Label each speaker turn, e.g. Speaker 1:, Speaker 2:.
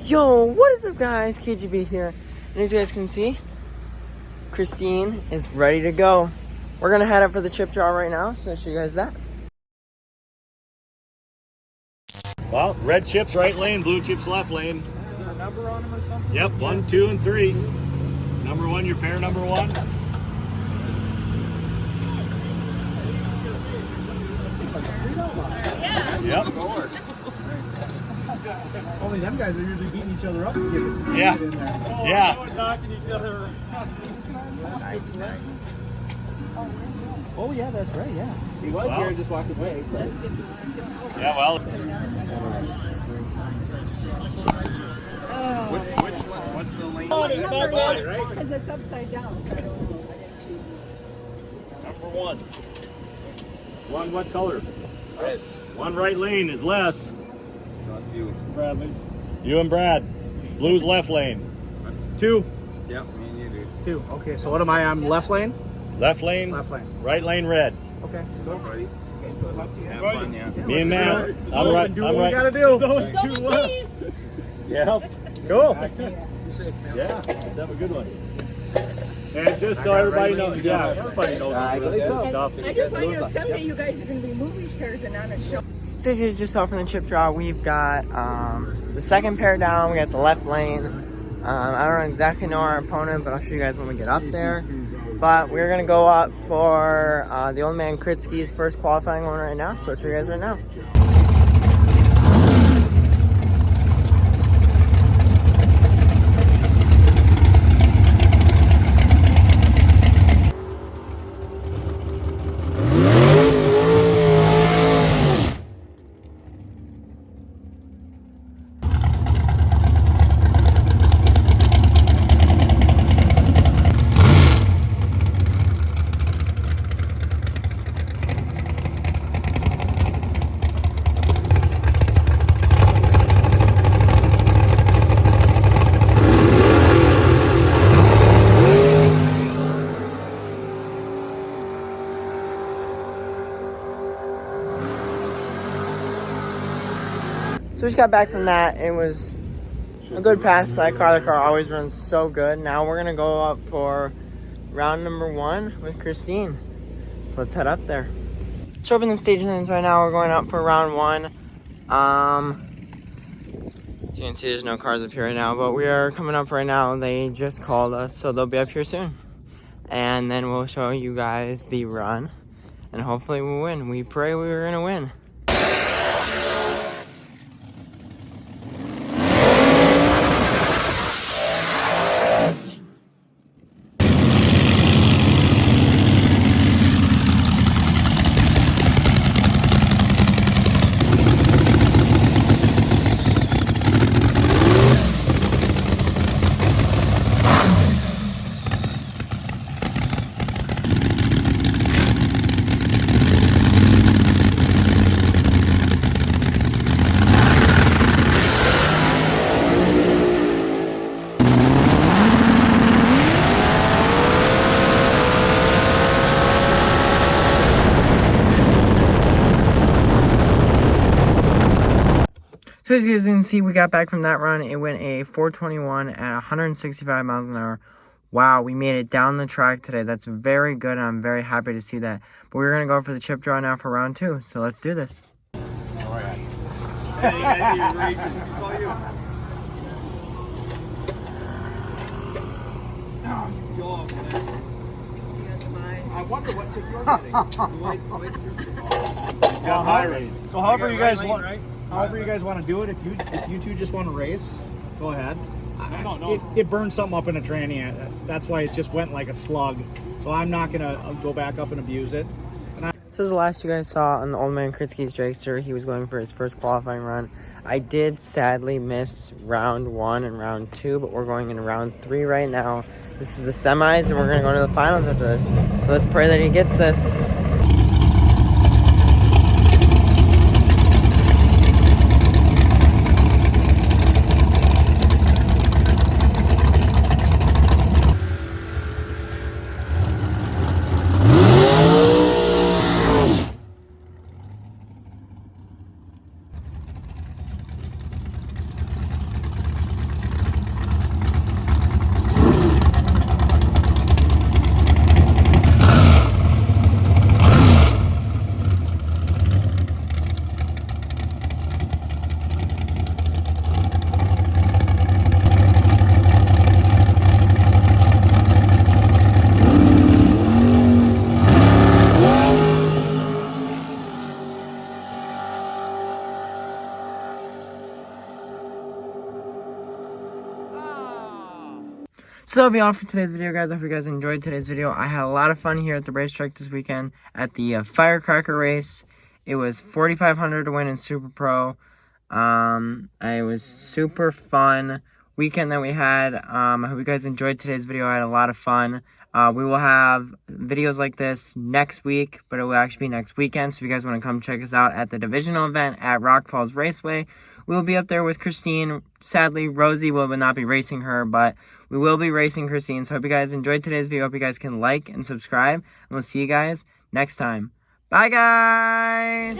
Speaker 1: Yo, what is up guys? KGB here. And as you guys can see, Christine is ready to go. We're gonna head up for the chip draw right now, so I'll show you guys that.
Speaker 2: Well, red chips right lane, blue chips left lane.
Speaker 3: Is there a number on them or something?
Speaker 2: Yep, 1, 2, and 3. Number 1, your pair number 1. Yep.
Speaker 3: Only them guys are usually beating each other up.
Speaker 2: Yeah. Yeah.
Speaker 3: Knocking each other. Oh yeah, that's right. Yeah, he was
Speaker 2: Wow.
Speaker 3: here and just walked away. But...
Speaker 2: Yeah, well.
Speaker 3: What's the lane?
Speaker 4: Oh, it's
Speaker 3: not bad, right?
Speaker 4: because it's upside down.
Speaker 2: Number 1. 1 what color? Red. 1 right lane is Les.
Speaker 3: That's you.
Speaker 2: Bradley. You and Brad. Blue's left lane. 2.
Speaker 3: Yep, me and you, dude. 2. Okay, so what am I? I'm left lane?
Speaker 2: Left lane.
Speaker 3: Left lane.
Speaker 2: Right lane red.
Speaker 3: Okay. Go, buddy. Okay, so it's up to you. Have fun, yeah.
Speaker 2: Me and Matt. I'm right.
Speaker 3: Do
Speaker 2: I'm
Speaker 3: what we
Speaker 2: right.
Speaker 3: gotta do.
Speaker 2: Yeah. Cool. Yeah. Let's have a good one. And just so everybody knows, yeah, everybody knows all this stuff.
Speaker 4: I just want you to know someday you guys are going to be movie stars and on a show.
Speaker 1: So as you just saw from the chip draw, we've got the second pair down. We got the left lane. I don't exactly know our opponent, but I'll show you guys when we get up there. But we're gonna go up for the old man Kritsky's first qualifying one right now. So I'll show you guys right now. So we just got back from that. It was a good pass. The car always runs so good. Now we're gonna go up for round number 1 with Christine. So let's head up there. So we're in the stage lanes right now. We're going up for round 1. As you can see, there's no cars up here right now, but we are coming up right now. They just called us, so they'll be up here soon. And then we'll show you guys the run, and hopefully we'll win. We pray we're gonna win. So as you guys can see, we got back from that run. It went a 421 at 165 miles an hour. Wow, we made it down the track today. That's very good, and I'm very happy to see that. But we're going to go for the chip draw now for round 2. So let's do this.
Speaker 3: All right. I wonder what tip you're getting.
Speaker 2: Got high rate.
Speaker 3: So however you guys want, however you guys want to do it, if you two just want to race, go ahead.
Speaker 2: No.
Speaker 3: It burned something up in a tranny. That's why it just went like a slug. So I'm not gonna go back up and abuse it.
Speaker 1: This is the last you guys saw on the old man Kritsky's Dragster. He was going for his first qualifying run. I did sadly miss round 1 and round 2, but we're going into round 3 right now. This is the semis, and we're going to go to the finals after this. So let's pray that he gets this. So that'll be all for today's video, guys. I hope you guys enjoyed today's video. I had a lot of fun here at the racetrack this weekend at the Firecracker Race. It was $4,500 to win in Super Pro. It was super fun weekend that we had. I hope you guys enjoyed today's video. I had a lot of fun. We will have videos like this next week, but it will actually be next weekend. So if you guys want to come check us out at the divisional event at Rock Falls Raceway, we will be up there with Christine. Sadly, Rosie will not be racing her, but we will be racing Christine. So I hope you guys enjoyed today's video. I hope you guys can like and subscribe, and we'll see you guys next time. Bye, guys!